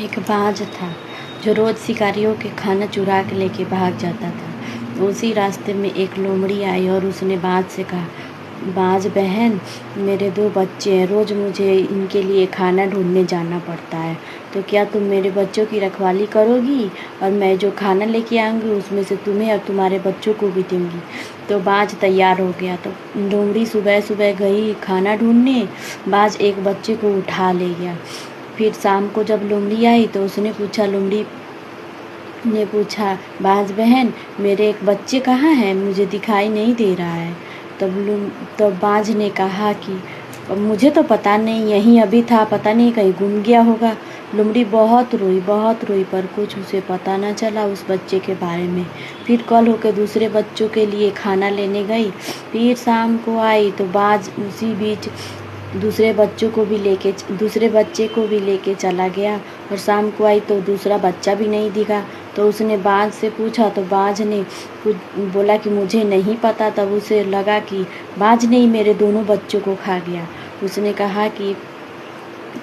एक बाज था जो रोज शिकारियों के खाना चुरा के लेके भाग जाता था। उसी रास्ते में एक लोमड़ी आई और उसने बाज से कहा, बाज बहन, मेरे 2 बच्चे हैं, रोज़ मुझे इनके लिए खाना ढूंढने जाना पड़ता है, तो क्या तुम मेरे बच्चों की रखवाली करोगी और मैं जो खाना लेके आऊँगी उसमें से तुम्हें और तुम्हारे बच्चों को भी दूँगी। तो बाज तैयार हो गया। तो लोमड़ी सुबह सुबह गई खाना ढूंढने। बाज एक बच्चे को उठा ले गया। फिर शाम को जब लोमड़ी आई तो लोमड़ी ने पूछा, बाज बहन, मेरे एक बच्चे कहाँ हैं, मुझे दिखाई नहीं दे रहा है। तब बाज ने कहा कि मुझे तो पता नहीं, यहीं अभी था, पता नहीं कहीं गुम गया होगा। लोमड़ी बहुत रोई पर कुछ उसे पता न चला उस बच्चे के बारे में। फिर कल होकर दूसरे बच्चों के लिए खाना लेने गई। फिर शाम को आई तो बाज उसी बीच दूसरे बच्चे को भी लेके चला गया और शाम को आई तो दूसरा बच्चा भी नहीं दिखा। तो उसने बाज से पूछा तो बाज ने कुछ बोला कि मुझे नहीं पता। तब उसे लगा कि बाज ने ही मेरे दोनों बच्चों को खा गया। उसने कहा कि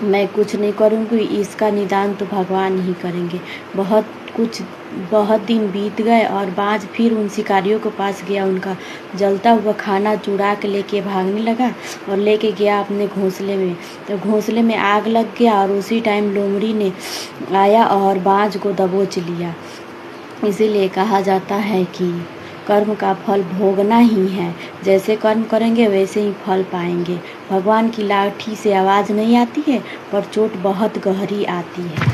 मैं कुछ नहीं करूँगी, इसका निदान तो भगवान ही करेंगे। बहुत दिन बीत गए और बाज फिर उन शिकारियों के पास गया। उनका जलता हुआ खाना चुरा के लेके भागने लगा और लेके गया अपने घोंसले में। तो घोंसले में आग लग गया और उसी टाइम लोमड़ी ने आया और बाज को दबोच लिया। इसीलिए कहा जाता है कि कर्म का फल भोगना ही है। जैसे कर्म करेंगे वैसे ही फल पाएंगे। भगवान की लाठी से आवाज़ नहीं आती है, पर चोट बहुत गहरी आती है।